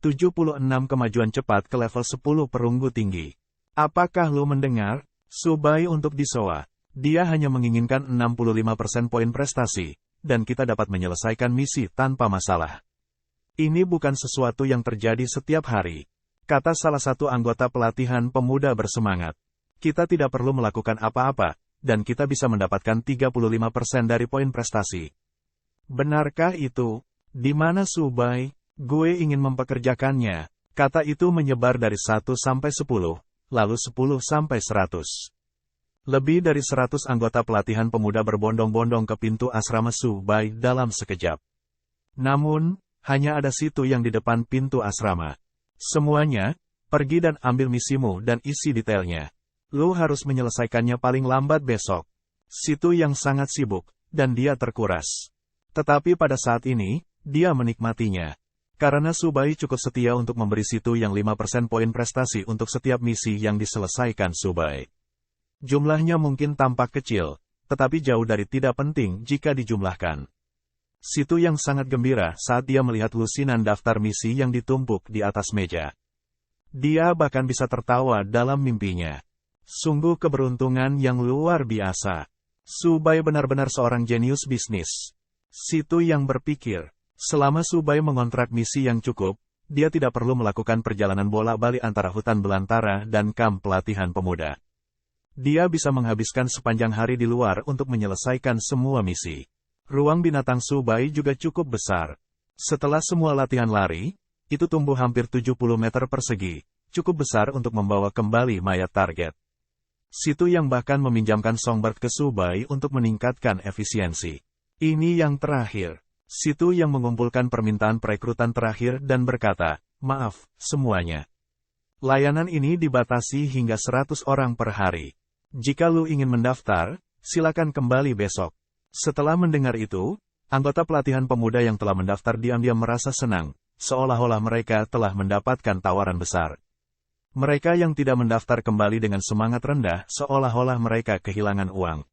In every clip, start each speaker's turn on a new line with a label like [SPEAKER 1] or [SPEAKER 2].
[SPEAKER 1] 76 kemajuan cepat ke level 10 perunggu tinggi. Apakah lo mendengar? Subai untuk Disoa. Dia hanya menginginkan 65% poin prestasi, dan kita dapat menyelesaikan misi tanpa masalah. Ini bukan sesuatu yang terjadi setiap hari, kata salah satu anggota pelatihan pemuda bersemangat. Kita tidak perlu melakukan apa-apa, dan kita bisa mendapatkan 35% dari poin prestasi. Benarkah itu? Di mana Subai? Gue ingin mempekerjakannya. Kata itu menyebar dari 1 sampai 10, lalu 10 sampai 100. Lebih dari 100 anggota pelatihan pemuda berbondong-bondong ke pintu asrama Subai dalam sekejap. Namun, hanya ada situ yang di depan pintu asrama. Semuanya, pergi dan ambil misimu dan isi detailnya. Lu harus menyelesaikannya paling lambat besok. Situ yang sangat sibuk, dan dia terkuras. Tetapi pada saat ini, dia menikmatinya. Karena Subai cukup setia untuk memberi situ yang 5% poin prestasi untuk setiap misi yang diselesaikan Subai. Jumlahnya mungkin tampak kecil, tetapi jauh dari tidak penting jika dijumlahkan. Situ yang sangat gembira saat dia melihat lusinan daftar misi yang ditumpuk di atas meja. Dia bahkan bisa tertawa dalam mimpinya. Sungguh keberuntungan yang luar biasa. Subai benar-benar seorang jenius bisnis. Situ yang berpikir. Selama Subai mengontrak misi yang cukup, dia tidak perlu melakukan perjalanan bolak-balik antara hutan belantara dan kamp pelatihan pemuda. Dia bisa menghabiskan sepanjang hari di luar untuk menyelesaikan semua misi. Ruang binatang Subai juga cukup besar. Setelah semua latihan lari, itu tumbuh hampir 70 meter persegi, cukup besar untuk membawa kembali mayat target. Situ yang bahkan meminjamkan Songbird ke Subai untuk meningkatkan efisiensi. Ini yang terakhir. Situ yang mengumpulkan permintaan perekrutan terakhir dan berkata, maaf, semuanya. Layanan ini dibatasi hingga 100 orang per hari. Jika lu ingin mendaftar, silakan kembali besok. Setelah mendengar itu, anggota pelatihan pemuda yang telah mendaftar diam-diam merasa senang, seolah-olah mereka telah mendapatkan tawaran besar. Mereka yang tidak mendaftar kembali dengan semangat rendah, seolah-olah mereka kehilangan uang.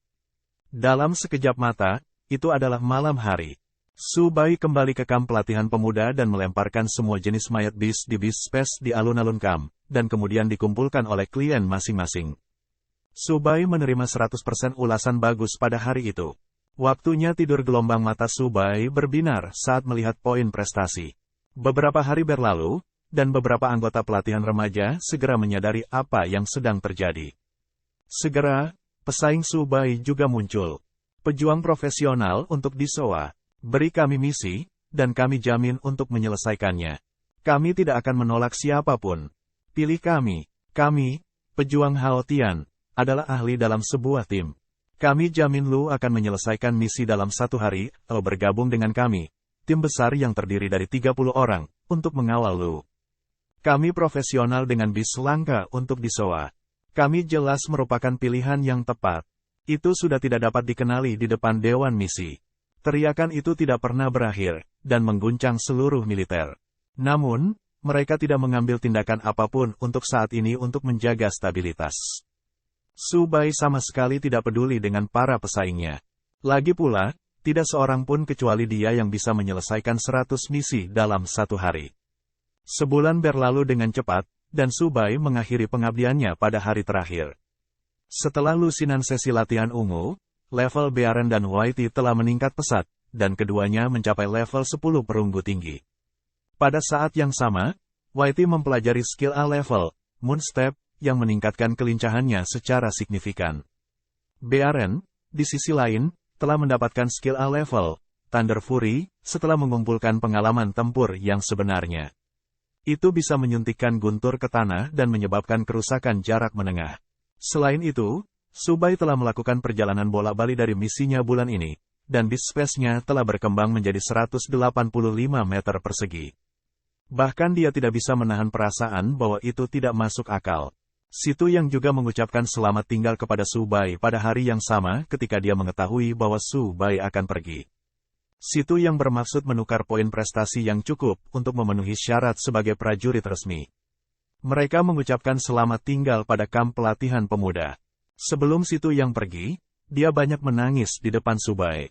[SPEAKER 1] Dalam sekejap mata, itu adalah malam hari. Subai kembali ke kamp pelatihan pemuda dan melemparkan semua jenis mayat bis di bis space di alun-alun kamp, dan kemudian dikumpulkan oleh klien masing-masing. Subai menerima 100% ulasan bagus pada hari itu. Waktunya tidur gelombang mata Subai berbinar saat melihat poin prestasi. Beberapa hari berlalu, dan beberapa anggota pelatihan remaja segera menyadari apa yang sedang terjadi. Segera, pesaing Subai juga muncul. Pejuang profesional untuk Disoa. Beri kami misi, dan kami jamin untuk menyelesaikannya. Kami tidak akan menolak siapapun. Pilih kami. Kami, pejuang Haotian, adalah ahli dalam sebuah tim. Kami jamin lu akan menyelesaikan misi dalam 1 hari, atau bergabung dengan kami, tim besar yang terdiri dari 30 orang, untuk mengawal lu. Kami profesional dengan bis langka untuk Disoa. Kami jelas merupakan pilihan yang tepat. Itu sudah tidak dapat dikenali di depan Dewan Misi. Teriakan itu tidak pernah berakhir, dan mengguncang seluruh militer. Namun, mereka tidak mengambil tindakan apapun untuk saat ini untuk menjaga stabilitas. Subai sama sekali tidak peduli dengan para pesaingnya. Lagi pula, tidak seorang pun kecuali dia yang bisa menyelesaikan 100 misi dalam 1 hari. Sebulan berlalu dengan cepat, dan Subai mengakhiri pengabdiannya pada hari terakhir. Setelah lusinan sesi latihan ungu, level Bearen dan Whitey telah meningkat pesat, dan keduanya mencapai level 10 perunggu tinggi. Pada saat yang sama, Whitey mempelajari skill A level, Moonstep, yang meningkatkan kelincahannya secara signifikan. Bearen, di sisi lain, telah mendapatkan skill A level, Thunder Fury, setelah mengumpulkan pengalaman tempur yang sebenarnya. Itu bisa menyuntikkan guntur ke tanah dan menyebabkan kerusakan jarak menengah. Selain itu, Subai telah melakukan perjalanan bolak-balik dari misinya bulan ini, dan bis space-nya telah berkembang menjadi 185 meter persegi. Bahkan dia tidak bisa menahan perasaan bahwa itu tidak masuk akal. Situ yang juga mengucapkan selamat tinggal kepada Subai pada hari yang sama ketika dia mengetahui bahwa Subai akan pergi. Situ yang bermaksud menukar poin prestasi yang cukup untuk memenuhi syarat sebagai prajurit resmi. Mereka mengucapkan selamat tinggal pada kamp pelatihan pemuda. Sebelum Situ yang pergi, dia banyak menangis di depan Subai.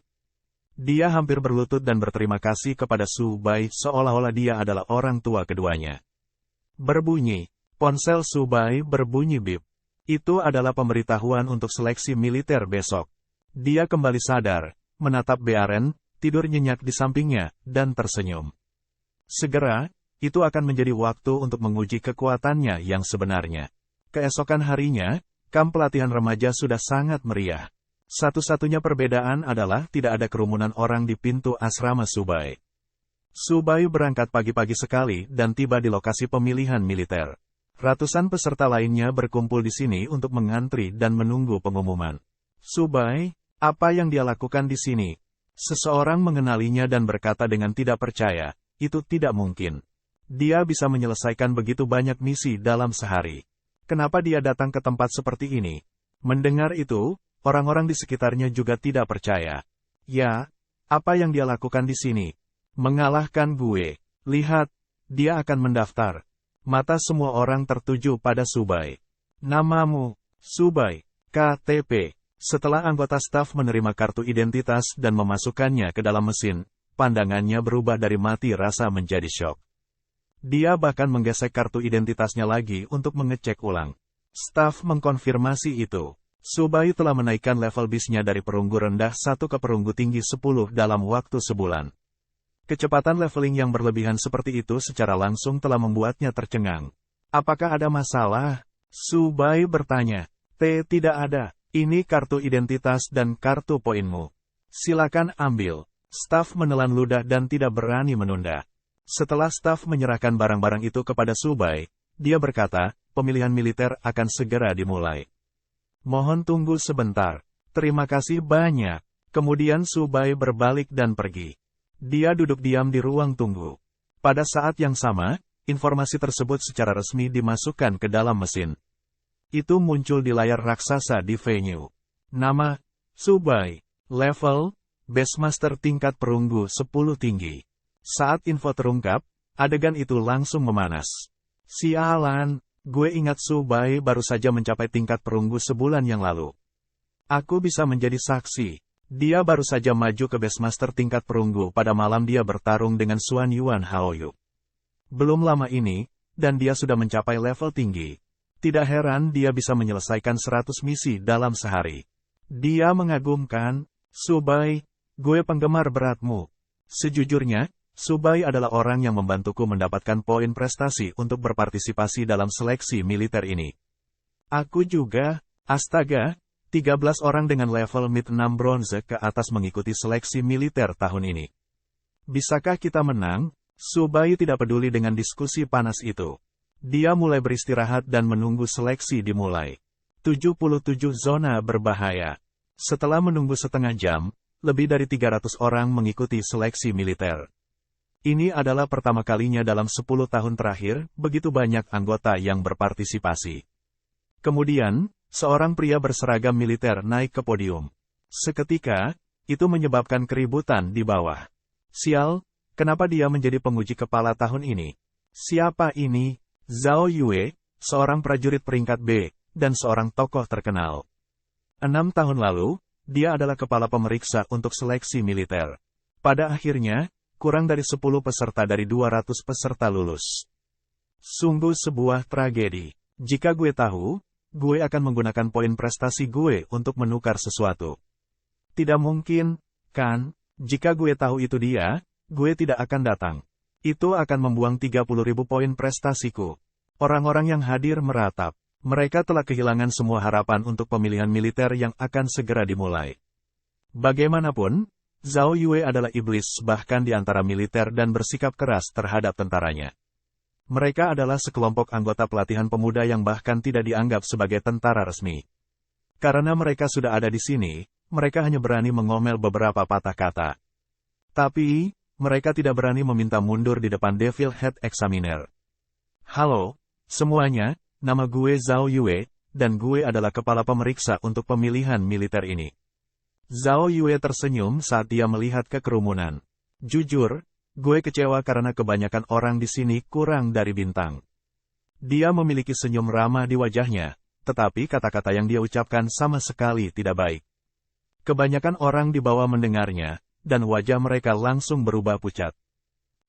[SPEAKER 1] Dia hampir berlutut dan berterima kasih kepada Su Bai seolah-olah dia adalah orang tua keduanya. Berbunyi. Ponsel Su Bai berbunyi bip. Itu adalah pemberitahuan untuk seleksi militer besok. Dia kembali sadar, menatap Bearen, tidur nyenyak di sampingnya, dan tersenyum. Segera, itu akan menjadi waktu untuk menguji kekuatannya yang sebenarnya. Keesokan harinya, kamp pelatihan remaja sudah sangat meriah. Satu-satunya perbedaan adalah tidak ada kerumunan orang di pintu asrama Su Bai. Su Bai berangkat pagi-pagi sekali dan tiba di lokasi pemilihan militer. Ratusan peserta lainnya berkumpul di sini untuk mengantri dan menunggu pengumuman. Su Bai, apa yang dia lakukan di sini? Seseorang mengenalinya dan berkata dengan tidak percaya, itu tidak mungkin. Dia bisa menyelesaikan begitu banyak misi dalam sehari. Kenapa dia datang ke tempat seperti ini? Mendengar itu, orang-orang di sekitarnya juga tidak percaya. Ya, apa yang dia lakukan di sini? Mengalahkan gue. Lihat, dia akan mendaftar. Mata semua orang tertuju pada Su Bai. Namamu, Su Bai, KTP. Setelah anggota staf menerima kartu identitas dan memasukkannya ke dalam mesin, pandangannya berubah dari mati rasa menjadi syok. Dia bahkan menggesek kartu identitasnya lagi untuk mengecek ulang. Staf mengkonfirmasi itu. Su Bai telah menaikkan level bisnya dari perunggu rendah 1 ke perunggu tinggi 10 dalam waktu sebulan. Kecepatan leveling yang berlebihan seperti itu secara langsung telah membuatnya tercengang. Apakah ada masalah? Su Bai bertanya. Tidak ada. Ini kartu identitas dan kartu poinmu. Silakan ambil. Staf menelan ludah dan tidak berani menunda. Setelah staf menyerahkan barang-barang itu kepada Su Bai, dia berkata, pemilihan militer akan segera dimulai. Mohon tunggu sebentar. Terima kasih banyak. Kemudian Su Bai berbalik dan pergi. Dia duduk diam di ruang tunggu. Pada saat yang sama, informasi tersebut secara resmi dimasukkan ke dalam mesin. Itu muncul di layar raksasa di venue. Nama, Su Bai. Level, Bassmaster tingkat perunggu 10 tinggi. Saat info terungkap, adegan itu langsung memanas. Sialan, gue ingat Su Bai baru saja mencapai tingkat perunggu sebulan yang lalu. Aku bisa menjadi saksi. Dia baru saja maju ke Bassmaster tingkat perunggu pada malam dia bertarung dengan Xuan Yuan Haoyu. Belum lama ini, dan dia sudah mencapai level tinggi. Tidak heran dia bisa menyelesaikan 100 misi dalam sehari. Dia mengagumkan, Su Bai, gue penggemar beratmu. Sejujurnya, Su Bai adalah orang yang membantuku mendapatkan poin prestasi untuk berpartisipasi dalam seleksi militer ini. Aku juga, astaga, 13 orang dengan level mid 6 bronze ke atas mengikuti seleksi militer tahun ini. Bisakah kita menang? Su Bai tidak peduli dengan diskusi panas itu. Dia mulai beristirahat dan menunggu seleksi dimulai. 77 zona berbahaya. Setelah menunggu setengah jam, lebih dari 300 orang mengikuti seleksi militer. Ini adalah pertama kalinya dalam 10 tahun terakhir, begitu banyak anggota yang berpartisipasi. Kemudian, seorang pria berseragam militer naik ke podium. Seketika, itu menyebabkan keributan di bawah. Sial, kenapa dia menjadi penguji kepala tahun ini? Siapa ini? Zhao Yue, seorang prajurit peringkat B, dan seorang tokoh terkenal. 6 tahun lalu, dia adalah kepala pemeriksa untuk seleksi militer. Pada akhirnya, kurang dari 10 peserta dari 200 peserta lulus. Sungguh sebuah tragedi. Jika gue tahu, gue akan menggunakan poin prestasi gue untuk menukar sesuatu. Tidak mungkin, kan? Jika gue tahu itu dia, gue tidak akan datang. Itu akan membuang 30.000 poin prestasiku. Orang-orang yang hadir meratap. Mereka telah kehilangan semua harapan untuk pemilihan militer yang akan segera dimulai. Bagaimanapun, Zhao Yue adalah iblis bahkan di antara militer dan bersikap keras terhadap tentaranya. Mereka adalah sekelompok anggota pelatihan pemuda yang bahkan tidak dianggap sebagai tentara resmi. Karena mereka sudah ada di sini, mereka hanya berani mengomel beberapa patah kata. Tapi, mereka tidak berani meminta mundur di depan Devil Head Examiner. Halo, semuanya. Nama gue Zhao Yue, dan gue adalah kepala pemeriksa untuk pemilihan militer ini. Zhao Yue tersenyum saat dia melihat ke kerumunan. Jujur, gue kecewa karena kebanyakan orang di sini kurang dari bintang. Dia memiliki senyum ramah di wajahnya, tetapi kata-kata yang dia ucapkan sama sekali tidak baik. Kebanyakan orang di bawah mendengarnya, dan wajah mereka langsung berubah pucat.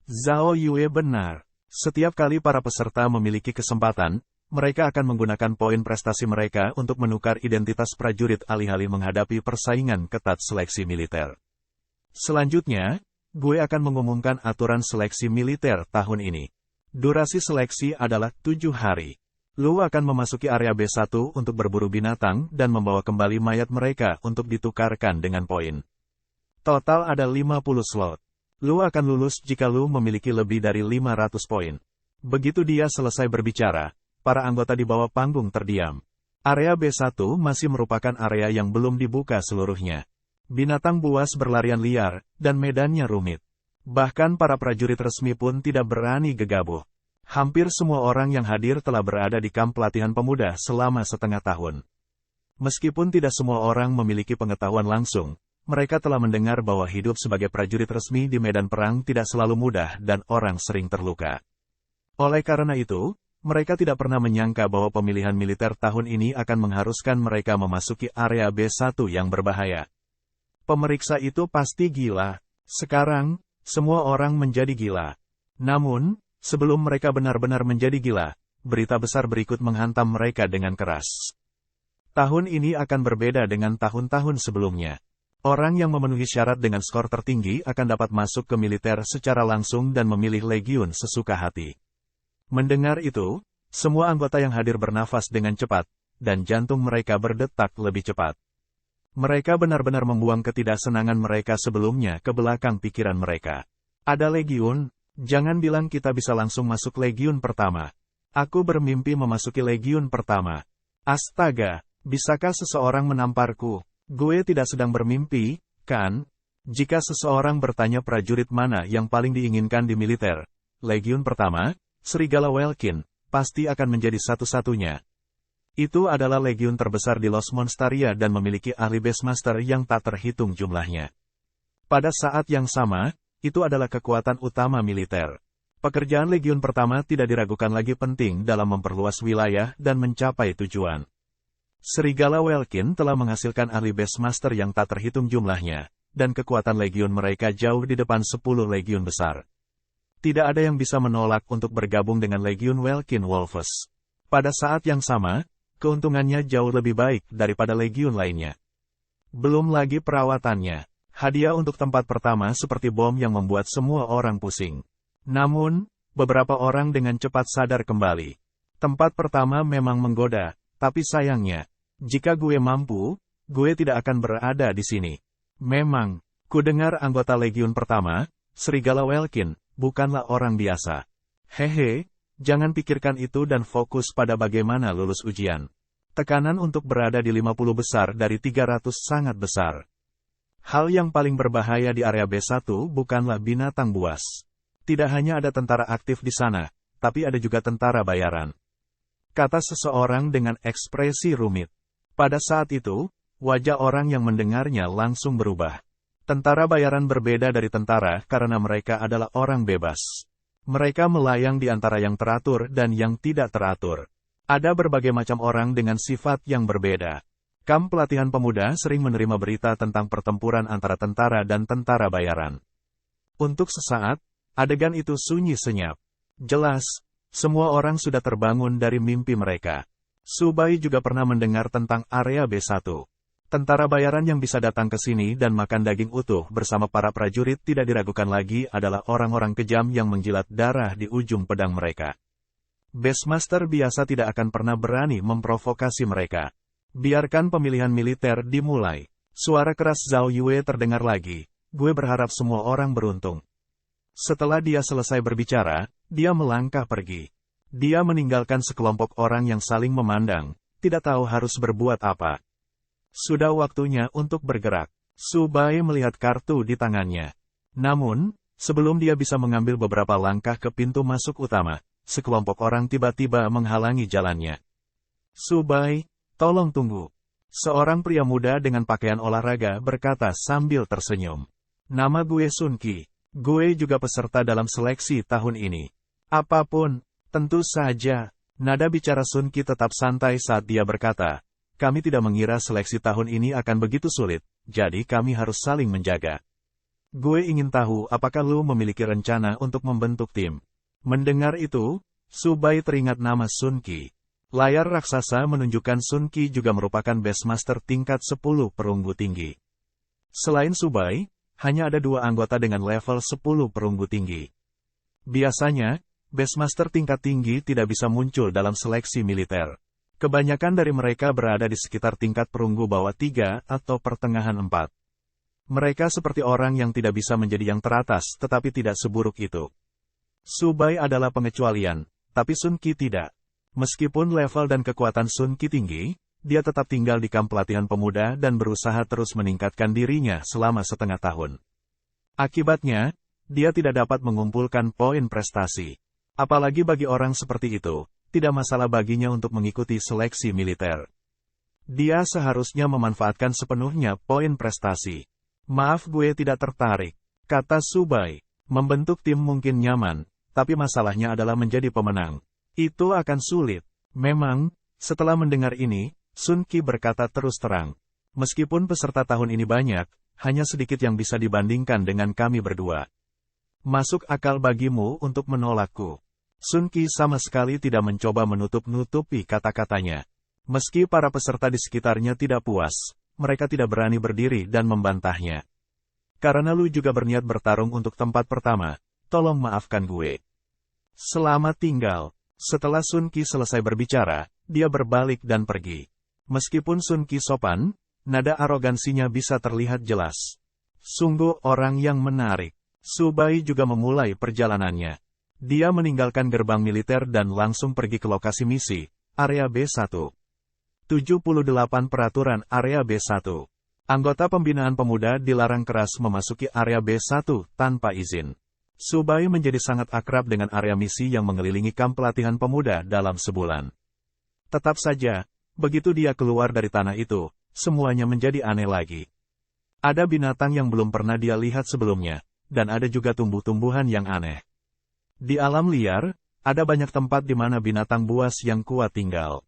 [SPEAKER 1] Zhao Yue benar. Setiap kali para peserta memiliki kesempatan, mereka akan menggunakan poin prestasi mereka untuk menukar identitas prajurit alih-alih menghadapi persaingan ketat seleksi militer. Selanjutnya, gue akan mengumumkan aturan seleksi militer tahun ini. Durasi seleksi adalah 7 hari. Lu akan memasuki area B1 untuk berburu binatang dan membawa kembali mayat mereka untuk ditukarkan dengan poin. Total ada 50 slot. Lu akan lulus jika lu memiliki lebih dari 500 poin. Begitu dia selesai berbicara, para anggota di bawah panggung terdiam. Area B1 masih merupakan area yang belum dibuka seluruhnya. Binatang buas berlarian liar, dan medannya rumit. Bahkan para prajurit resmi pun tidak berani gegabah. Hampir semua orang yang hadir telah berada di kamp pelatihan pemuda selama setengah tahun. Meskipun tidak semua orang memiliki pengetahuan langsung, mereka telah mendengar bahwa hidup sebagai prajurit resmi di medan perang tidak selalu mudah dan orang sering terluka. Oleh karena itu, mereka tidak pernah menyangka bahwa pemilihan militer tahun ini akan mengharuskan mereka memasuki area B1 yang berbahaya. Pemeriksa itu pasti gila. Sekarang, semua orang menjadi gila. Namun, sebelum mereka benar-benar menjadi gila, berita besar berikut menghantam mereka dengan keras. Tahun ini akan berbeda dengan tahun-tahun sebelumnya. Orang yang memenuhi syarat dengan skor tertinggi akan dapat masuk ke militer secara langsung dan memilih legiun sesuka hati. Mendengar itu, semua anggota yang hadir bernafas dengan cepat, dan jantung mereka berdetak lebih cepat. Mereka benar-benar membuang ketidaksenangan mereka sebelumnya ke belakang pikiran mereka. Ada legiun? Jangan bilang kita bisa langsung masuk legiun pertama. Aku bermimpi memasuki legiun pertama. Astaga, bisakah seseorang menamparku? Gue tidak sedang bermimpi, kan? Jika seseorang bertanya prajurit mana yang paling diinginkan di militer, legiun pertama, Serigala Welkin, pasti akan menjadi satu-satunya. Itu adalah legiun terbesar di Los Monstaria dan memiliki ahli Beastmaster yang tak terhitung jumlahnya. Pada saat yang sama, itu adalah kekuatan utama militer. Pekerjaan legiun pertama tidak diragukan lagi penting dalam memperluas wilayah dan mencapai tujuan. Serigala Welkin telah menghasilkan ahli Beastmaster yang tak terhitung jumlahnya, dan kekuatan legiun mereka jauh di depan 10 legiun besar. Tidak ada yang bisa menolak untuk bergabung dengan legiun Welkin Wolves. Pada saat yang sama, keuntungannya jauh lebih baik daripada legiun lainnya. Belum lagi perawatannya. Hadiah untuk tempat pertama seperti bom yang membuat semua orang pusing. Namun, beberapa orang dengan cepat sadar kembali. Tempat pertama memang menggoda, tapi sayangnya, jika gue mampu, gue tidak akan berada di sini. Memang, ku dengar anggota legiun pertama, Serigala Welkin, bukanlah orang biasa. Hehe, jangan pikirkan itu dan fokus pada bagaimana lulus ujian. Tekanan untuk berada di 50 besar dari 300 sangat besar. Hal yang paling berbahaya di area B1 bukanlah binatang buas. Tidak hanya ada tentara aktif di sana, tapi ada juga tentara bayaran. Kata seseorang dengan ekspresi rumit. Pada saat itu, wajah orang yang mendengarnya langsung berubah. Tentara bayaran berbeda dari tentara karena mereka adalah orang bebas. Mereka melayang di antara yang teratur dan yang tidak teratur. Ada berbagai macam orang dengan sifat yang berbeda. Kamp pelatihan pemuda sering menerima berita tentang pertempuran antara tentara dan tentara bayaran. Untuk sesaat, adegan itu sunyi senyap. Jelas, semua orang sudah terbangun dari mimpi mereka. Subai juga pernah mendengar tentang area B1. Tentara bayaran yang bisa datang ke sini dan makan daging utuh bersama para prajurit tidak diragukan lagi adalah orang-orang kejam yang menjilat darah di ujung pedang mereka. Beastmaster biasa tidak akan pernah berani memprovokasi mereka. Biarkan pemilihan militer dimulai. Suara keras Zhao Yue terdengar lagi. Gue berharap semua orang beruntung. Setelah dia selesai berbicara, dia melangkah pergi. Dia meninggalkan sekelompok orang yang saling memandang, tidak tahu harus berbuat apa. Sudah waktunya untuk bergerak. Subai melihat kartu di tangannya. Namun, sebelum dia bisa mengambil beberapa langkah ke pintu masuk utama, sekelompok orang tiba-tiba menghalangi jalannya. Subai, tolong tunggu. Seorang pria muda dengan pakaian olahraga berkata sambil tersenyum. Nama gue Sun Qi. Gue juga peserta dalam seleksi tahun ini. Apapun, tentu saja. Nada bicara Sun Qi tetap santai saat dia berkata, kami tidak mengira seleksi tahun ini akan begitu sulit, jadi kami harus saling menjaga. Gue ingin tahu apakah lu memiliki rencana untuk membentuk tim. Mendengar itu, Subai teringat nama Sun Qi. Layar raksasa menunjukkan Sun Qi juga merupakan Beastmaster tingkat 10 perunggu tinggi. Selain Subai, hanya ada 2 anggota dengan level 10 perunggu tinggi. Biasanya, Beastmaster tingkat tinggi tidak bisa muncul dalam seleksi militer. Kebanyakan dari mereka berada di sekitar tingkat perunggu bawah 3 atau pertengahan 4. Mereka seperti orang yang tidak bisa menjadi yang teratas tetapi tidak seburuk itu. Subai adalah pengecualian, tapi Sun Qi tidak. Meskipun level dan kekuatan Sun Qi tinggi, dia tetap tinggal di kamp pelatihan pemuda dan berusaha terus meningkatkan dirinya selama setengah tahun. Akibatnya, dia tidak dapat mengumpulkan poin prestasi. Apalagi bagi orang seperti itu, tidak masalah baginya untuk mengikuti seleksi militer. Dia seharusnya memanfaatkan sepenuhnya poin prestasi. Maaf, gue tidak tertarik, kata Subai. Membentuk tim mungkin nyaman, tapi masalahnya adalah menjadi pemenang. Itu akan sulit. Memang, setelah mendengar ini, Sun Qi berkata terus terang. Meskipun peserta tahun ini banyak, hanya sedikit yang bisa dibandingkan dengan kami berdua. Masuk akal bagimu untuk menolakku. Sun Qi sama sekali tidak mencoba menutup-nutupi kata-katanya. Meski para peserta di sekitarnya tidak puas, mereka tidak berani berdiri dan membantahnya. Karena lu juga berniat bertarung untuk tempat pertama, tolong maafkan gue. Selamat tinggal. Setelah Sun Qi selesai berbicara, dia berbalik dan pergi. Meskipun Sun Qi sopan, nada arogansinya bisa terlihat jelas. Sungguh orang yang menarik. Subai juga memulai perjalanannya. Dia meninggalkan gerbang militer dan langsung pergi ke lokasi misi, area B1. 78 Peraturan Area B1. Anggota pembinaan pemuda dilarang keras memasuki area B1 tanpa izin. Subai menjadi sangat akrab dengan area misi yang mengelilingi kamp pelatihan pemuda dalam sebulan. Tetap saja, begitu dia keluar dari tanah itu, semuanya menjadi aneh lagi. Ada binatang yang belum pernah dia lihat sebelumnya, dan ada juga tumbuh-tumbuhan yang aneh. Di alam liar, ada banyak tempat di mana binatang buas yang kuat tinggal.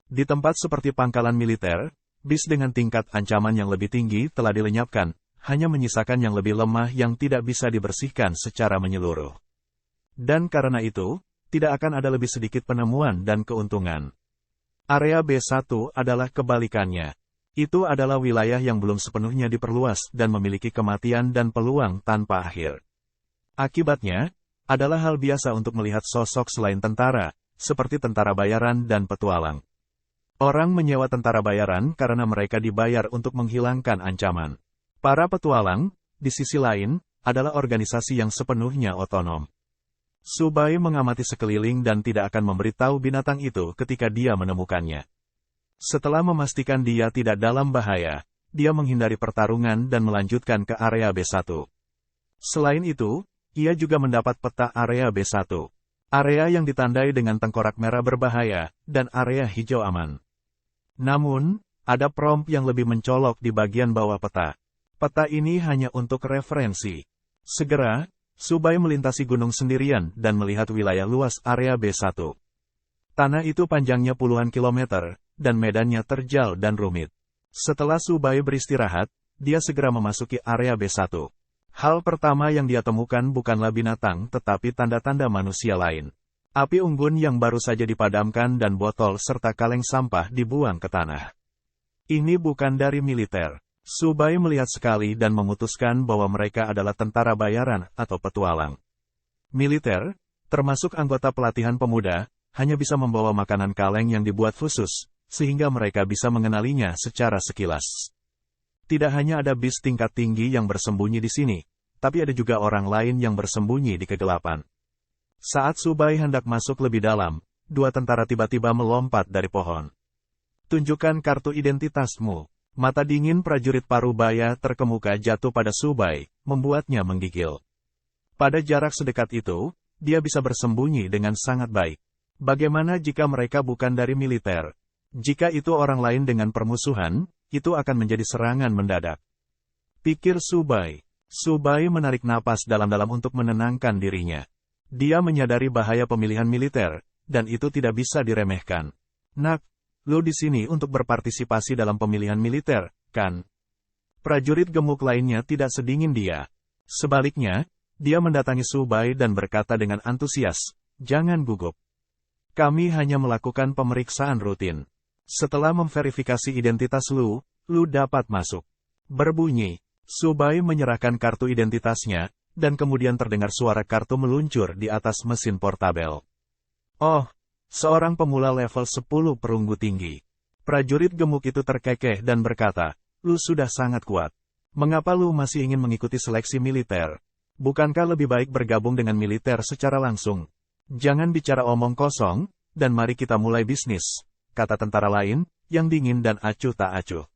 [SPEAKER 1] Di tempat seperti pangkalan militer, bis dengan tingkat ancaman yang lebih tinggi telah dilenyapkan, hanya menyisakan yang lebih lemah yang tidak bisa dibersihkan secara menyeluruh. Dan karena itu, tidak akan ada lebih sedikit penemuan dan keuntungan. Area B1 adalah kebalikannya. Itu adalah wilayah yang belum sepenuhnya diperluas dan memiliki kematian dan peluang tanpa akhir. Akibatnya, adalah hal biasa untuk melihat sosok selain tentara, seperti tentara bayaran dan petualang. Orang menyewa tentara bayaran karena mereka dibayar untuk menghilangkan ancaman. Para petualang, di sisi lain, adalah organisasi yang sepenuhnya otonom. Subai mengamati sekeliling dan tidak akan memberitahu binatang itu ketika dia menemukannya. Setelah memastikan dia tidak dalam bahaya, dia menghindari pertarungan dan melanjutkan ke area B1. Selain itu, ia juga mendapat peta area B1. Area yang ditandai dengan tengkorak merah berbahaya, dan area hijau aman. Namun, ada prompt yang lebih mencolok di bagian bawah peta. Peta ini hanya untuk referensi. Segera, Subai melintasi gunung sendirian dan melihat wilayah luas area B1. Tanah itu panjangnya puluhan kilometer, dan medannya terjal dan rumit. Setelah Subai beristirahat, dia segera memasuki area B1. Hal pertama yang dia temukan bukanlah binatang tetapi tanda-tanda manusia lain. Api unggun yang baru saja dipadamkan dan botol serta kaleng sampah dibuang ke tanah. Ini bukan dari militer. Subai melihat sekali dan memutuskan bahwa mereka adalah tentara bayaran atau petualang. Militer, termasuk anggota pelatihan pemuda, hanya bisa membawa makanan kaleng yang dibuat khusus, sehingga mereka bisa mengenalinya secara sekilas. Tidak hanya ada bis tingkat tinggi yang bersembunyi di sini, tapi ada juga orang lain yang bersembunyi di kegelapan. Saat Subai hendak masuk lebih dalam, 2 tentara tiba-tiba melompat dari pohon. Tunjukkan kartu identitasmu. Mata dingin prajurit Parubaya terkemuka jatuh pada Subai, membuatnya menggigil. Pada jarak sedekat itu, dia bisa bersembunyi dengan sangat baik. Bagaimana jika mereka bukan dari militer? Jika itu orang lain dengan permusuhan, itu akan menjadi serangan mendadak. Pikir Subai. Subai menarik napas dalam-dalam untuk menenangkan dirinya. Dia menyadari bahaya pemilihan militer, dan itu tidak bisa diremehkan. Nak, lu di sini untuk berpartisipasi dalam pemilihan militer, kan? Prajurit gemuk lainnya tidak sedingin dia. Sebaliknya, dia mendatangi Subai dan berkata dengan antusias, "Jangan gugup. Kami hanya melakukan pemeriksaan rutin. Setelah memverifikasi identitas lu dapat masuk." Berbunyi, Subai menyerahkan kartu identitasnya, dan kemudian terdengar suara kartu meluncur di atas mesin portabel. "Oh, seorang pemula level 10 perunggu tinggi." Prajurit gemuk itu terkekeh dan berkata, "Lu sudah sangat kuat. Mengapa lu masih ingin mengikuti seleksi militer? Bukankah lebih baik bergabung dengan militer secara langsung? Jangan bicara omong kosong, dan mari kita mulai bisnis," kata tentara lain, yang dingin dan acuh tak acuh.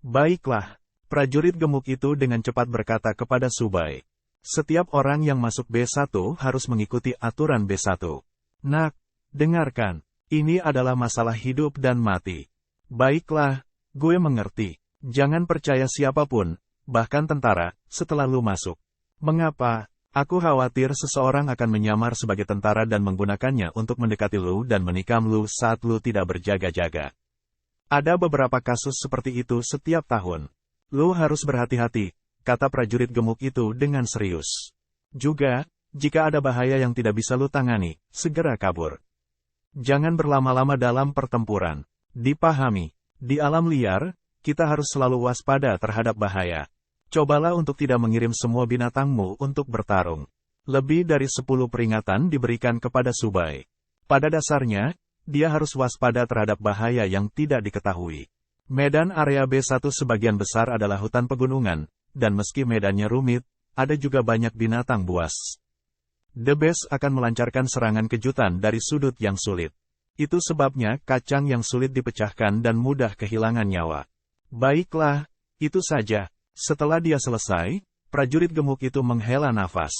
[SPEAKER 1] "Baiklah," prajurit gemuk itu dengan cepat berkata kepada Subai. "Setiap orang yang masuk B1 harus mengikuti aturan B1. Nak, dengarkan, ini adalah masalah hidup dan mati." "Baiklah, gue mengerti. Jangan percaya siapapun, bahkan tentara, setelah lu masuk." "Mengapa? Aku khawatir seseorang akan menyamar sebagai tentara dan menggunakannya untuk mendekati lu dan menikam lu saat lu tidak berjaga-jaga. Ada beberapa kasus seperti itu setiap tahun. Lu harus berhati-hati," kata prajurit gemuk itu dengan serius. "Juga, jika ada bahaya yang tidak bisa lu tangani, segera kabur. Jangan berlama-lama dalam pertempuran. Dipahami, di alam liar, kita harus selalu waspada terhadap bahaya. Cobalah untuk tidak mengirim semua binatangmu untuk bertarung." Lebih dari 10 peringatan diberikan kepada Subai. Pada dasarnya, dia harus waspada terhadap bahaya yang tidak diketahui. Medan area B1 sebagian besar adalah hutan pegunungan, dan meski medannya rumit, ada juga banyak binatang buas. The Best akan melancarkan serangan kejutan dari sudut yang sulit. Itu sebabnya kacang yang sulit dipecahkan dan mudah kehilangan nyawa. "Baiklah, itu saja." Setelah dia selesai, prajurit gemuk itu menghela nafas.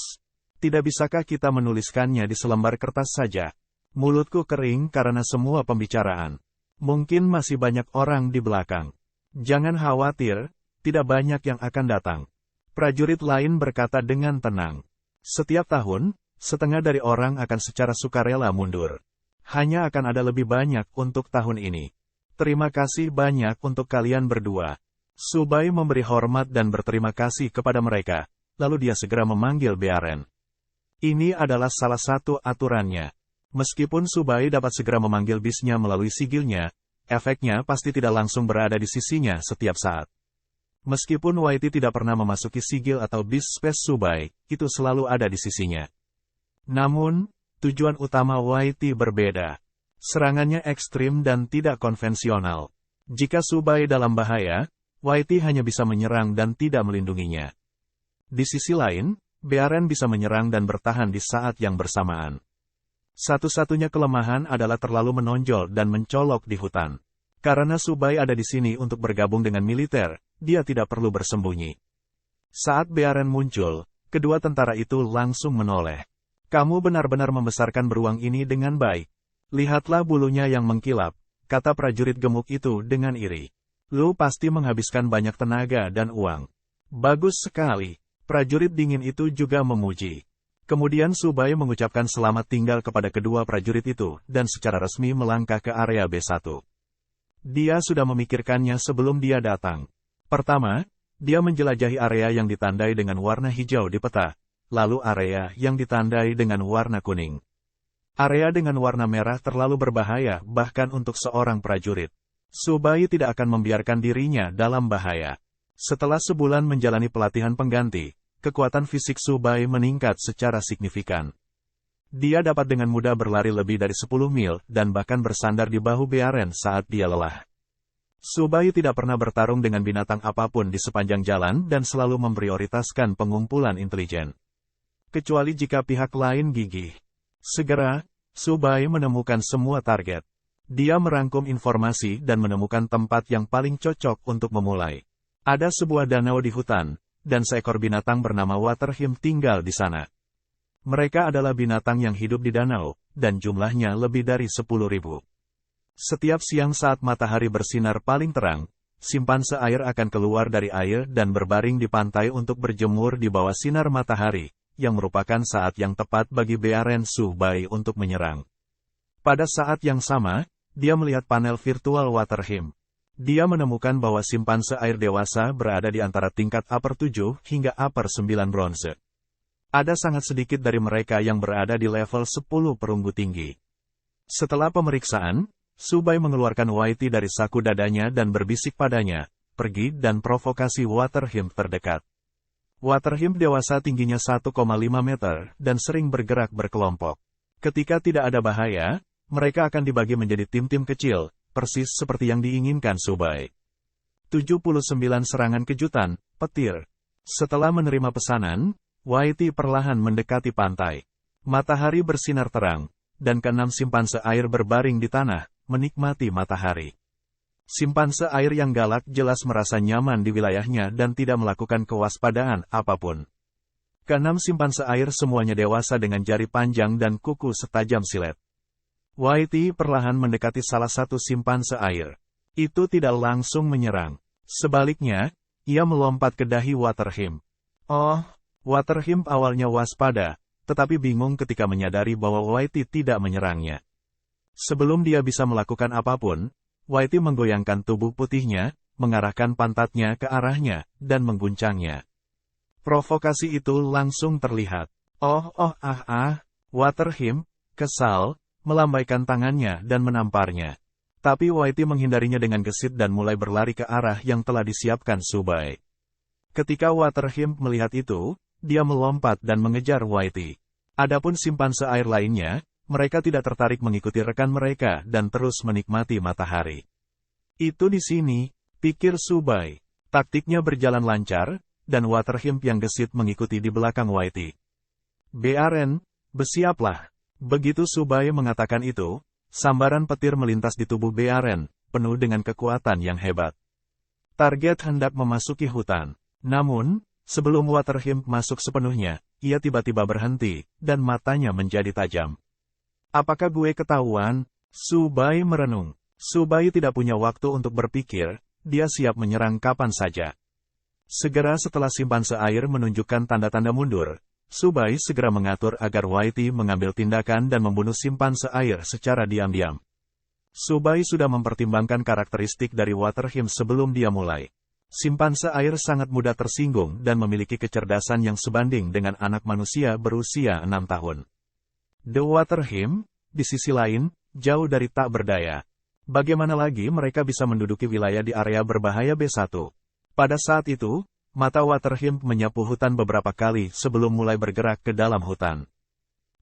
[SPEAKER 1] "Tidak bisakah kita menuliskannya di selembar kertas saja?" Mulutku kering karena semua pembicaraan. Mungkin masih banyak orang di belakang. "Jangan khawatir, tidak banyak yang akan datang." Prajurit lain berkata dengan tenang. "Setiap tahun, setengah dari orang akan secara sukarela mundur. Hanya akan ada lebih banyak untuk tahun ini. Terima kasih banyak untuk kalian berdua." Subai memberi hormat dan berterima kasih kepada mereka, lalu dia segera memanggil Bearen. Ini adalah salah satu aturannya. Meskipun Subai dapat segera memanggil bisnya melalui sigilnya, efeknya pasti tidak langsung berada di sisinya setiap saat. Meskipun Whitey tidak pernah memasuki sigil atau bis space Subai, itu selalu ada di sisinya. Namun, tujuan utama Whitey berbeda. Serangannya ekstrim dan tidak konvensional. Jika Subai dalam bahaya, Whitey hanya bisa menyerang dan tidak melindunginya. Di sisi lain, Bearen bisa menyerang dan bertahan di saat yang bersamaan. Satu-satunya kelemahan adalah terlalu menonjol dan mencolok di hutan. Karena Subai ada di sini untuk bergabung dengan militer, dia tidak perlu bersembunyi. Saat Bearen muncul, kedua tentara itu langsung menoleh. "Kamu benar-benar membesarkan beruang ini dengan baik. Lihatlah bulunya yang mengkilap," kata prajurit gemuk itu dengan iri. "Lu pasti menghabiskan banyak tenaga dan uang." "Bagus sekali." Prajurit dingin itu juga memuji. Kemudian Subai mengucapkan selamat tinggal kepada kedua prajurit itu, dan secara resmi melangkah ke area B1. Dia sudah memikirkannya sebelum dia datang. Pertama, dia menjelajahi area yang ditandai dengan warna hijau di peta, lalu area yang ditandai dengan warna kuning. Area dengan warna merah terlalu berbahaya bahkan untuk seorang prajurit. Subai tidak akan membiarkan dirinya dalam bahaya. Setelah sebulan menjalani pelatihan pengganti, kekuatan fisik Subai meningkat secara signifikan. Dia dapat dengan mudah berlari lebih dari 10 mil dan bahkan bersandar di bahu Bearen saat dia lelah. Subai tidak pernah bertarung dengan binatang apapun di sepanjang jalan dan selalu memprioritaskan pengumpulan intelijen. Kecuali jika pihak lain gigih. Segera, Subai menemukan semua target. Dia merangkum informasi dan menemukan tempat yang paling cocok untuk memulai. Ada sebuah danau di hutan, dan seekor binatang bernama Waterhim tinggal di sana. Mereka adalah binatang yang hidup di danau, dan jumlahnya lebih dari 10.000. Setiap siang saat matahari bersinar paling terang, simpanse air akan keluar dari air dan berbaring di pantai untuk berjemur di bawah sinar matahari, yang merupakan saat yang tepat bagi Bearen Subai untuk menyerang. Pada saat yang sama, dia melihat panel virtual Waterhim. Dia menemukan bahwa simpanse air dewasa berada di antara tingkat upper 7 hingga upper 9 bronze. Ada sangat sedikit dari mereka yang berada di level 10 perunggu tinggi. Setelah pemeriksaan, Subai mengeluarkan Whitey dari saku dadanya dan berbisik padanya, pergi dan provokasi Waterhymn terdekat. Waterhymn dewasa tingginya 1,5 meter dan sering bergerak berkelompok. Ketika tidak ada bahaya, mereka akan dibagi menjadi tim-tim kecil, persis seperti yang diinginkan Subai. 79 serangan kejutan, petir. Setelah menerima pesanan, Whitey perlahan mendekati pantai. Matahari bersinar terang, dan keenam simpanse air berbaring di tanah, menikmati matahari. Simpanse air yang galak jelas merasa nyaman di wilayahnya dan tidak melakukan kewaspadaan apapun. Keenam simpanse air semuanya dewasa dengan jari panjang dan kuku setajam silet. Whitey perlahan mendekati salah satu simpanse air. Itu tidak langsung menyerang. Sebaliknya, ia melompat ke dahi Waterhymn. Oh, Waterhymn awalnya waspada, tetapi bingung ketika menyadari bahwa Whitey tidak menyerangnya. Sebelum dia bisa melakukan apapun, Whitey menggoyangkan tubuh putihnya, mengarahkan pantatnya ke arahnya, dan mengguncangnya. Provokasi itu langsung terlihat. Waterhymn, kesal, melambaikan tangannya dan menamparnya. Tapi Whitey menghindarinya dengan gesit dan mulai berlari ke arah yang telah disiapkan Subai. Ketika Waterhymn melihat itu, dia melompat dan mengejar Whitey. Adapun simpanse air lainnya, mereka tidak tertarik mengikuti rekan mereka dan terus menikmati matahari. Itu di sini, pikir Subai. Taktiknya berjalan lancar, dan Waterhymn yang gesit mengikuti di belakang Whitey. "Baren, bersiaplah." Begitu Subai mengatakan itu, sambaran petir melintas di tubuh Baren, penuh dengan kekuatan yang hebat. Target hendak memasuki hutan. Namun, sebelum Waterhymn masuk sepenuhnya, ia tiba-tiba berhenti, dan matanya menjadi tajam. "Apakah gue ketahuan?" Subai merenung. Subai tidak punya waktu untuk berpikir, dia siap menyerang kapan saja. Segera setelah simpanse air menunjukkan tanda-tanda mundur, Subai segera mengatur agar Whitey mengambil tindakan dan membunuh simpanse air secara diam-diam. Subai sudah mempertimbangkan karakteristik dari Waterhymn sebelum dia mulai. Simpanse air sangat mudah tersinggung dan memiliki kecerdasan yang sebanding dengan anak manusia berusia 6 tahun. The Waterhymn, di sisi lain, jauh dari tak berdaya. Bagaimana lagi mereka bisa menduduki wilayah di area berbahaya B1? Pada saat itu, mata Waterhymn menyapu hutan beberapa kali sebelum mulai bergerak ke dalam hutan.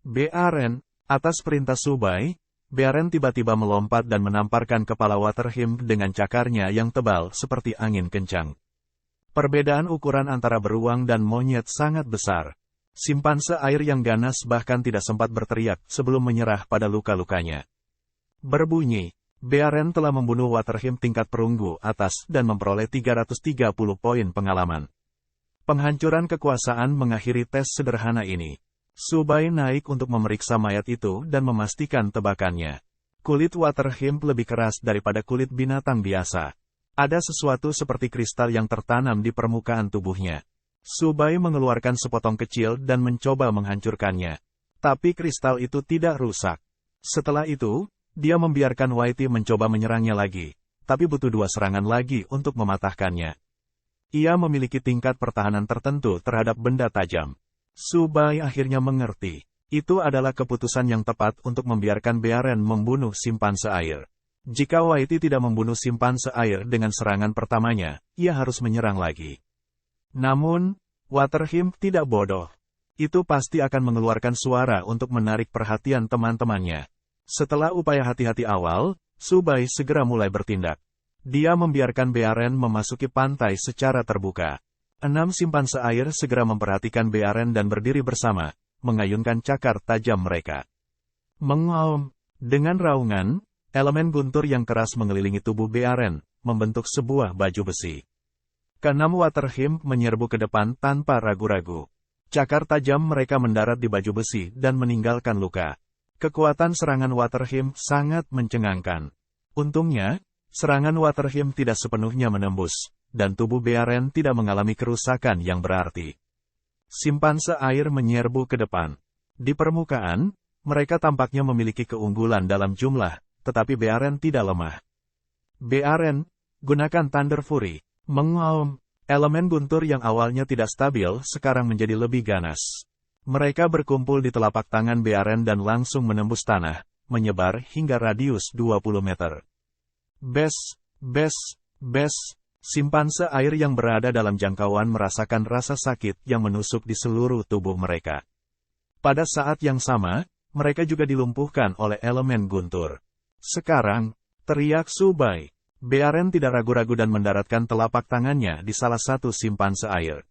[SPEAKER 1] Baren, atas perintah Subai, Baren tiba-tiba melompat dan menamparkan kepala Waterhymn dengan cakarnya yang tebal seperti angin kencang. Perbedaan ukuran antara beruang dan monyet sangat besar. Simpanse air yang ganas bahkan tidak sempat berteriak sebelum menyerah pada luka-lukanya. Berbunyi, Baren telah membunuh Waterhymn tingkat perunggu atas dan memperoleh 330 poin pengalaman. Penghancuran kekuasaan mengakhiri tes sederhana ini. Subai naik untuk memeriksa mayat itu dan memastikan tebakannya. Kulit Waterhymn lebih keras daripada kulit binatang biasa. Ada sesuatu seperti kristal yang tertanam di permukaan tubuhnya. Subai mengeluarkan sepotong kecil dan mencoba menghancurkannya. Tapi kristal itu tidak rusak. Setelah itu, dia membiarkan Whitey mencoba menyerangnya lagi, tapi butuh 2 serangan lagi untuk mematahkannya. Ia memiliki tingkat pertahanan tertentu terhadap benda tajam. Subai akhirnya mengerti. Itu adalah keputusan yang tepat untuk membiarkan Baren membunuh simpanse air. Jika Whitey tidak membunuh simpanse air dengan serangan pertamanya, ia harus menyerang lagi. Namun, Waterhymn tidak bodoh. Itu pasti akan mengeluarkan suara untuk menarik perhatian teman-temannya. Setelah upaya hati-hati awal, Subai segera mulai bertindak. Dia membiarkan Baren memasuki pantai secara terbuka. 6 simpanse air segera memperhatikan Baren dan berdiri bersama, mengayunkan cakar tajam mereka. Mengaum. Dengan raungan, elemen guntur yang keras mengelilingi tubuh Baren, membentuk sebuah baju besi. Keenam Waterhymn menyerbu ke depan tanpa ragu-ragu. Cakar tajam mereka mendarat di baju besi dan meninggalkan luka. Kekuatan serangan Waterhymn sangat mencengangkan. Untungnya, serangan Waterhymn tidak sepenuhnya menembus, dan tubuh Baren tidak mengalami kerusakan yang berarti. Simpanse air menyerbu ke depan. Di permukaan, mereka tampaknya memiliki keunggulan dalam jumlah, tetapi Baren tidak lemah. Baren, gunakan Thunder Fury. Mengaum, elemen guntur yang awalnya tidak stabil sekarang menjadi lebih ganas. Mereka berkumpul di telapak tangan Bearen dan langsung menembus tanah, menyebar hingga radius 20 meter. Bes, bes, bes, simpanse air yang berada dalam jangkauan merasakan rasa sakit yang menusuk di seluruh tubuh mereka. Pada saat yang sama, mereka juga dilumpuhkan oleh elemen guntur. Sekarang, teriak Su Bai. Bearen tidak ragu-ragu dan mendaratkan telapak tangannya di salah satu simpanse air.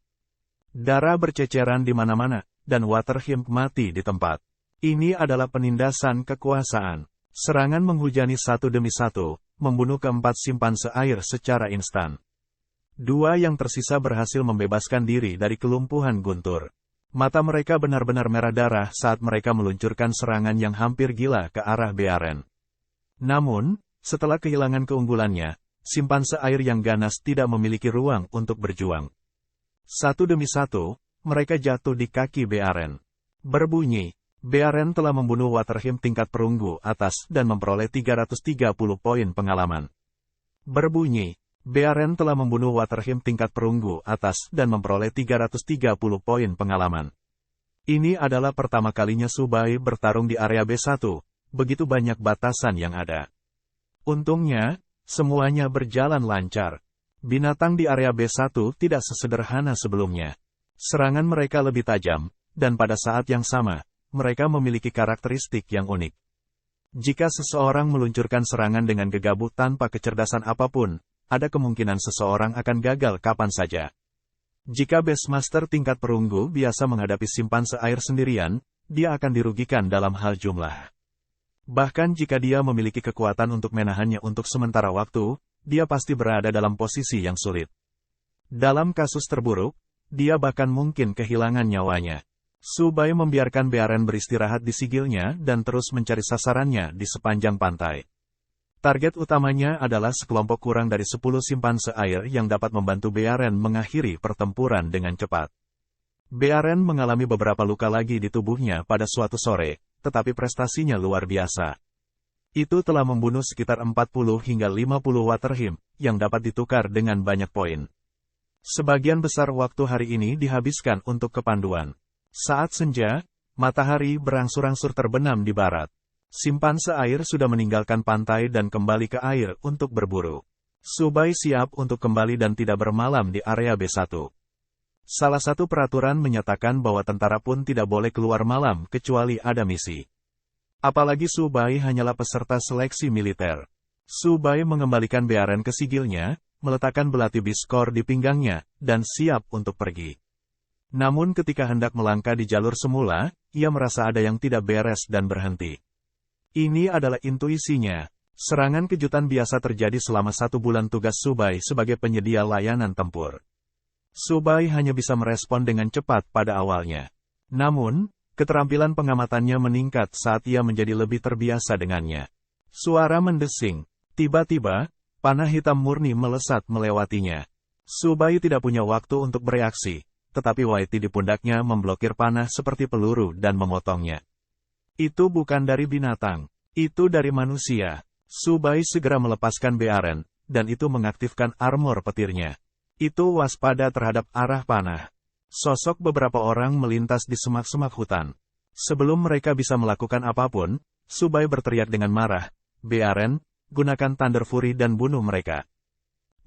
[SPEAKER 1] Darah berceceran di mana-mana, dan Waterhimp mati di tempat. Ini adalah penindasan kekuasaan. Serangan menghujani satu demi satu, membunuh keempat simpanse air secara instan. Dua yang tersisa berhasil membebaskan diri dari kelumpuhan guntur. Mata mereka benar-benar merah darah saat mereka meluncurkan serangan yang hampir gila ke arah Bearen. Namun, setelah kehilangan keunggulannya, simpanse air yang ganas tidak memiliki ruang untuk berjuang. Satu demi satu, mereka jatuh di kaki Bearen. Berbunyi, Bearen telah membunuh Waterhimp tingkat perunggu atas dan memperoleh 330 poin pengalaman. Berbunyi, Bearen telah membunuh Waterhimp tingkat perunggu atas dan memperoleh 330 poin pengalaman. Ini adalah pertama kalinya Su Bai bertarung di area B1, begitu banyak batasan yang ada. Untungnya, semuanya berjalan lancar. Binatang di area B1 tidak sesederhana sebelumnya. Serangan mereka lebih tajam, dan pada saat yang sama, mereka memiliki karakteristik yang unik. Jika seseorang meluncurkan serangan dengan gegabah tanpa kecerdasan apapun, ada kemungkinan seseorang akan gagal kapan saja. Jika Beastmaster tingkat perunggu biasa menghadapi simpanse air sendirian, dia akan dirugikan dalam hal jumlah. Bahkan jika dia memiliki kekuatan untuk menahannya untuk sementara waktu, dia pasti berada dalam posisi yang sulit. Dalam kasus terburuk, dia bahkan mungkin kehilangan nyawanya. Su Bai membiarkan Bearen beristirahat di sigilnya dan terus mencari sasarannya di sepanjang pantai. Target utamanya adalah sekelompok kurang dari 10 simpanse air yang dapat membantu Bearen mengakhiri pertempuran dengan cepat. Bearen mengalami beberapa luka lagi di tubuhnya pada suatu sore, tetapi prestasinya luar biasa. Itu telah membunuh sekitar 40 hingga 50 Waterhimp, yang dapat ditukar dengan banyak poin. Sebagian besar waktu hari ini dihabiskan untuk kepanduan. Saat senja, matahari berangsur-angsur terbenam di barat. Simpanse air sudah meninggalkan pantai dan kembali ke air untuk berburu. Su Bai siap untuk kembali dan tidak bermalam di area B1. Salah satu peraturan menyatakan bahwa tentara pun tidak boleh keluar malam kecuali ada misi. Apalagi Su Bai hanyalah peserta seleksi militer. Su Bai mengembalikan Bearen ke sigilnya, meletakkan belati biskor di pinggangnya, dan siap untuk pergi. Namun ketika hendak melangkah di jalur semula, ia merasa ada yang tidak beres dan berhenti. Ini adalah intuisinya. Serangan kejutan biasa terjadi selama 1 bulan tugas Su Bai sebagai penyedia layanan tempur. Su Bai hanya bisa merespon dengan cepat pada awalnya. Namun, keterampilan pengamatannya meningkat saat ia menjadi lebih terbiasa dengannya. Suara mendesing. Tiba-tiba, panah hitam murni melesat melewatinya. Su Bai tidak punya waktu untuk bereaksi, tetapi Waiti di pundaknya memblokir panah seperti peluru dan memotongnya. Itu bukan dari binatang. Itu dari manusia. Su Bai segera melepaskan Bearen, dan itu mengaktifkan armor petirnya. Itu waspada terhadap arah panah. Sosok beberapa orang melintas di semak-semak hutan. Sebelum mereka bisa melakukan apapun, Su Bai berteriak dengan marah, "Bearen, gunakan Thunder Fury dan bunuh mereka."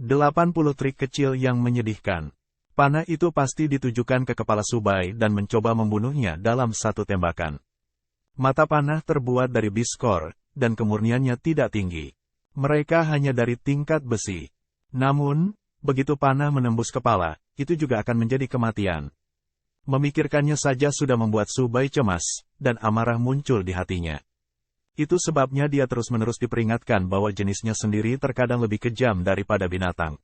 [SPEAKER 1] 80 trik kecil yang menyedihkan. Panah itu pasti ditujukan ke kepala Su Bai dan mencoba membunuhnya dalam satu tembakan. Mata panah terbuat dari biskor, dan kemurniannya tidak tinggi. Mereka hanya dari tingkat besi. Namun, begitu panah menembus kepala, itu juga akan menjadi kematian. Memikirkannya saja sudah membuat Su Bai cemas, dan amarah muncul di hatinya. Itu sebabnya dia terus-menerus diperingatkan bahwa jenisnya sendiri terkadang lebih kejam daripada binatang.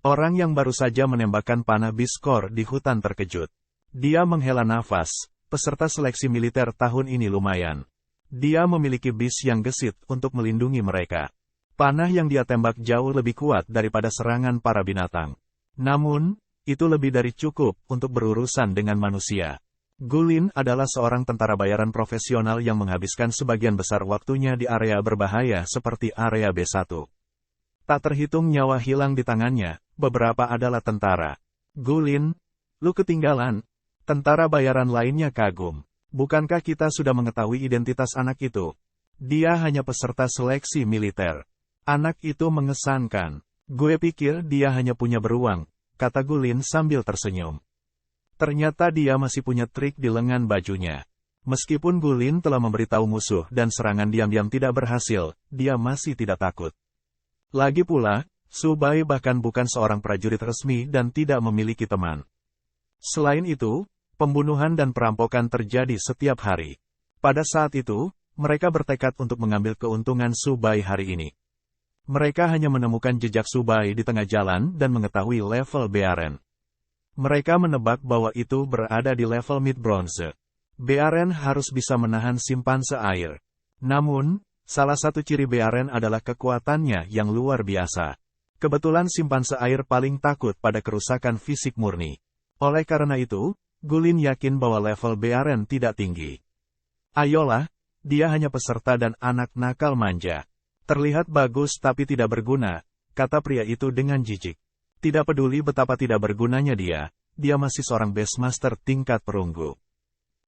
[SPEAKER 1] Orang yang baru saja menembakkan panah biskor di hutan terkejut. Dia menghela nafas. Peserta seleksi militer tahun ini lumayan. Dia memiliki bis yang gesit untuk melindungi mereka. Panah yang dia tembak jauh lebih kuat daripada serangan para binatang. Namun, itu lebih dari cukup untuk berurusan dengan manusia. Gulin adalah seorang tentara bayaran profesional yang menghabiskan sebagian besar waktunya di area berbahaya seperti area B1. Tak terhitung nyawa hilang di tangannya, beberapa adalah tentara. Gulin, lu ketinggalan. Tentara bayaran lainnya kagum. Bukankah kita sudah mengetahui identitas anak itu? Dia hanya peserta seleksi militer. Anak itu mengesankan. Gue pikir dia hanya punya beruang, kata Gulin sambil tersenyum. Ternyata dia masih punya trik di lengan bajunya. Meskipun Gulin telah memberitahu musuh dan serangan diam-diam tidak berhasil, dia masih tidak takut. Lagi pula, Su Bai bahkan bukan seorang prajurit resmi dan tidak memiliki teman. Selain itu, pembunuhan dan perampokan terjadi setiap hari. Pada saat itu, mereka bertekad untuk mengambil keuntungan Su Bai hari ini. Mereka hanya menemukan jejak Su Bai di tengah jalan dan mengetahui level Bearen. Mereka menebak bahwa itu berada di level mid bronze. Bearen harus bisa menahan simpanse air. Namun, salah satu ciri Bearen adalah kekuatannya yang luar biasa. Kebetulan simpanse air paling takut pada kerusakan fisik murni. Oleh karena itu, Gulin yakin bahwa level Bearen tidak tinggi. Ayolah, dia hanya peserta dan anak nakal manja. Terlihat bagus tapi tidak berguna, kata pria itu dengan jijik. Tidak peduli betapa tidak bergunanya dia masih seorang Beastmaster tingkat perunggu.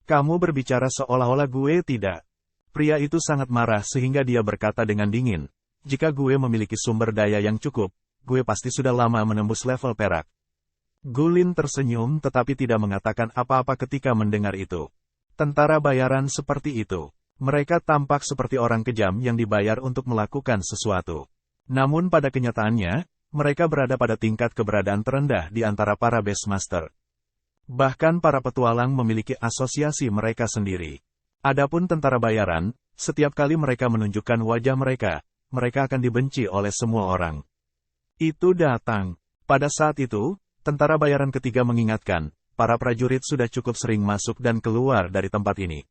[SPEAKER 1] Kamu berbicara seolah-olah gue tidak. Pria itu sangat marah sehingga dia berkata dengan dingin, jika gue memiliki sumber daya yang cukup, gue pasti sudah lama menembus level perak. Gulin tersenyum tetapi tidak mengatakan apa-apa ketika mendengar itu. Tentara bayaran seperti itu. Mereka tampak seperti orang kejam yang dibayar untuk melakukan sesuatu. Namun pada kenyataannya, mereka berada pada tingkat keberadaan terendah di antara para Beastmaster. Bahkan para petualang memiliki asosiasi mereka sendiri. Adapun tentara bayaran, setiap kali mereka menunjukkan wajah mereka akan dibenci oleh semua orang. Itu datang. Pada saat itu, tentara bayaran ketiga mengingatkan, para prajurit sudah cukup sering masuk dan keluar dari tempat ini.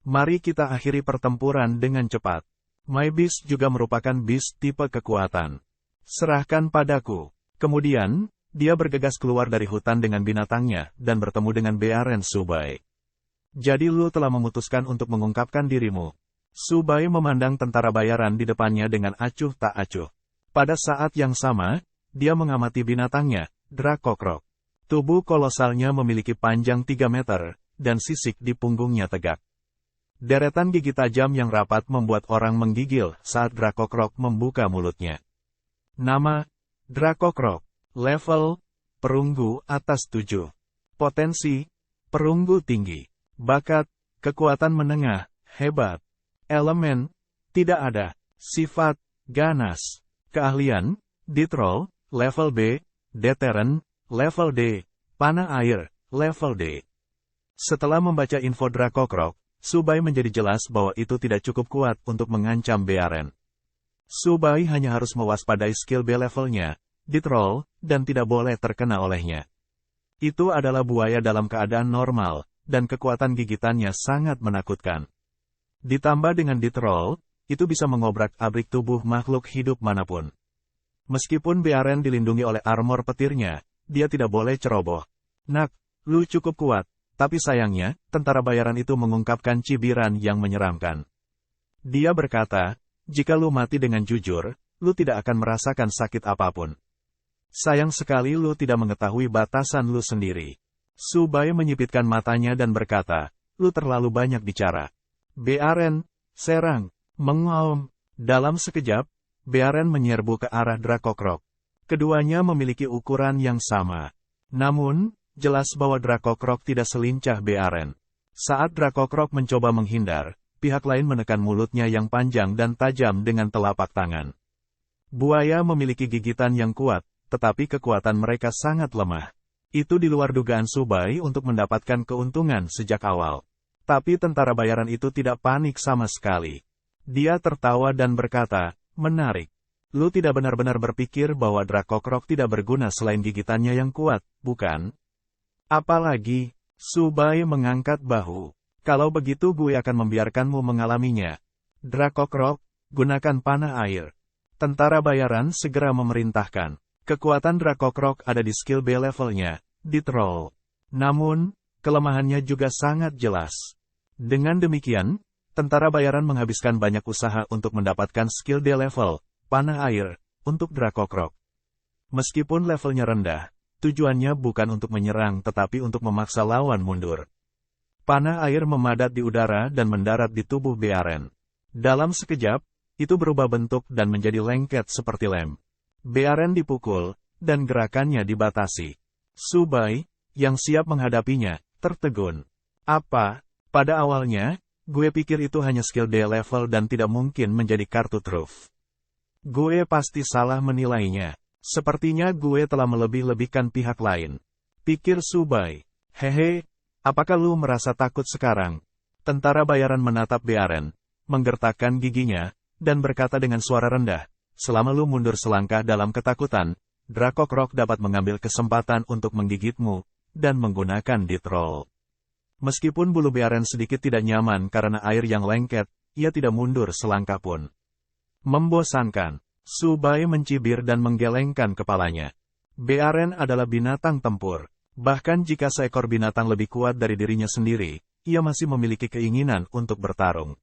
[SPEAKER 1] Mari kita akhiri pertempuran dengan cepat. My Beast juga merupakan beast tipe kekuatan. Serahkan padaku. Kemudian, dia bergegas keluar dari hutan dengan binatangnya dan bertemu dengan Bearen Su Bai. Jadi lu telah memutuskan untuk mengungkapkan dirimu. Su Bai memandang tentara bayaran di depannya dengan acuh tak acuh. Pada saat yang sama, dia mengamati binatangnya, Drakokok. Tubuh kolosalnya memiliki panjang 3 meter, dan sisik di punggungnya tegak. Deretan gigi tajam yang rapat membuat orang menggigil saat Drakokok membuka mulutnya. Nama, Drakokok. Level, perunggu atas 7. Potensi, perunggu tinggi. Bakat, kekuatan menengah, hebat. Elemen, tidak ada. Sifat, ganas. Keahlian, Detroll, level B. Deterrent, level D. Panah air, level D. Setelah membaca info Drakokok, Su Bai menjadi jelas bahwa itu tidak cukup kuat untuk mengancam Bearen. Su Bai hanya harus mewaspadai skill B levelnya, Detroll, dan tidak boleh terkena olehnya. Itu adalah buaya dalam keadaan normal, dan kekuatan gigitannya sangat menakutkan. Ditambah dengan Detroll, itu bisa mengobrak-abrik tubuh makhluk hidup manapun. Meskipun Bearen dilindungi oleh armor petirnya, dia tidak boleh ceroboh. Nak, lu cukup kuat, tapi sayangnya, tentara bayaran itu mengungkapkan cibiran yang menyeramkan. Dia berkata, jika lu mati dengan jujur, lu tidak akan merasakan sakit apapun. Sayang sekali lu tidak mengetahui batasan lu sendiri. Su Bai menyipitkan matanya dan berkata, lu terlalu banyak bicara. Bearen, serang, mengaum. Dalam sekejap, Bearen menyerbu ke arah Drakokok. Keduanya memiliki ukuran yang sama. Namun, jelas bahwa Drakokok tidak selincah Bearen. Saat Drakokok mencoba menghindar, pihak lain menekan mulutnya yang panjang dan tajam dengan telapak tangan. Buaya memiliki gigitan yang kuat, tetapi kekuatan mereka sangat lemah. Itu di luar dugaan Su Bai untuk mendapatkan keuntungan sejak awal. Tapi tentara bayaran itu tidak panik sama sekali. Dia tertawa dan berkata, menarik. Lu tidak benar-benar berpikir bahwa Drakokok tidak berguna selain gigitannya yang kuat, bukan? Apalagi, Su Bai mengangkat bahu. Kalau begitu gue akan membiarkanmu mengalaminya. Drakokok, gunakan panah air. Tentara bayaran segera memerintahkan. Kekuatan Drakokok ada di skill B levelnya, Detroll. Namun, kelemahannya juga sangat jelas. Dengan demikian, tentara bayaran menghabiskan banyak usaha untuk mendapatkan skill D level, panah air, untuk Drakokraq. Meskipun levelnya rendah, tujuannya bukan untuk menyerang tetapi untuk memaksa lawan mundur. Panah air memadat di udara dan mendarat di tubuh Bearen. Dalam sekejap, itu berubah bentuk dan menjadi lengket seperti lem. Bearen dipukul, dan gerakannya dibatasi. Subai, yang siap menghadapinya, tertegun. Apa? Pada awalnya, gue pikir itu hanya skill D level dan tidak mungkin menjadi kartu truf. Gue pasti salah menilainya. Sepertinya gue telah melebih-lebihkan pihak lain. Pikir Subai. Hehe, apakah lu merasa takut sekarang? Tentara bayaran menatap Bearen, menggertakkan giginya, dan berkata dengan suara rendah, selama lu mundur selangkah dalam ketakutan, Drakokraq dapat mengambil kesempatan untuk menggigitmu, dan menggunakan Death Roll. Meskipun bulu Bearen sedikit tidak nyaman karena air yang lengket, ia tidak mundur selangkah pun. Membosankan. Subai mencibir dan menggelengkan kepalanya. Bearen adalah binatang tempur. Bahkan jika seekor binatang lebih kuat dari dirinya sendiri, ia masih memiliki keinginan untuk bertarung.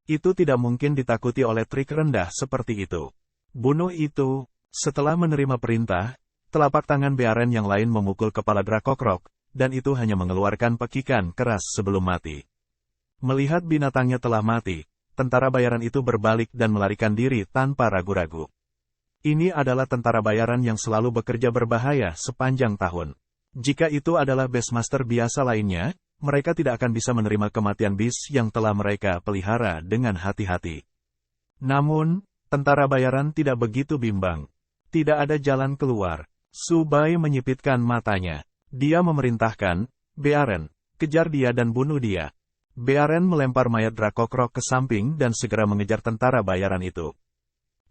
[SPEAKER 1] Itu tidak mungkin ditakuti oleh trik rendah seperti itu. Bunuh itu. Setelah menerima perintah, telapak tangan Bearen yang lain memukul kepala Drakokraq, dan itu hanya mengeluarkan pekikan keras sebelum mati. Melihat binatangnya telah mati, tentara bayaran itu berbalik dan melarikan diri tanpa ragu-ragu. Ini adalah tentara bayaran yang selalu bekerja berbahaya sepanjang tahun. Jika itu adalah Beastmaster biasa lainnya, mereka tidak akan bisa menerima kematian Beast yang telah mereka pelihara dengan hati-hati. Namun, tentara bayaran tidak begitu bimbang. Tidak ada jalan keluar. Subai menyipitkan matanya. Dia memerintahkan, Bearen, kejar dia dan bunuh dia. Bearen melempar mayat Drakokraq ke samping dan segera mengejar tentara bayaran itu.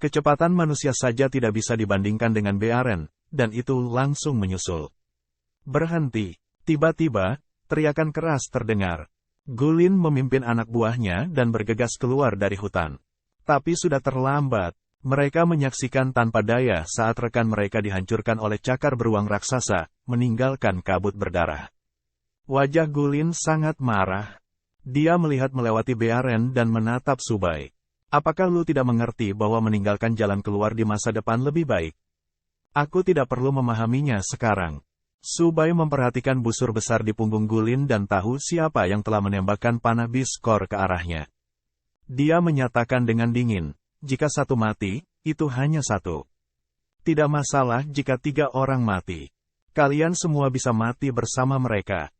[SPEAKER 1] Kecepatan manusia saja tidak bisa dibandingkan dengan Bearen, dan itu langsung menyusul. Berhenti. Tiba-tiba, teriakan keras terdengar. Gulin memimpin anak buahnya dan bergegas keluar dari hutan. Tapi sudah terlambat. Mereka menyaksikan tanpa daya saat rekan mereka dihancurkan oleh cakar beruang raksasa, meninggalkan kabut berdarah. Wajah Gulin sangat marah. Dia melihat melewati Bearen dan menatap Subai. Apakah lu tidak mengerti bahwa meninggalkan jalan keluar di masa depan lebih baik? Aku tidak perlu memahaminya sekarang. Subai memperhatikan busur besar di punggung Gulin dan tahu siapa yang telah menembakkan panah Beastkor ke arahnya. Dia menyatakan dengan dingin, jika satu mati, itu hanya satu. Tidak masalah jika 3 orang mati. Kalian semua bisa mati bersama mereka.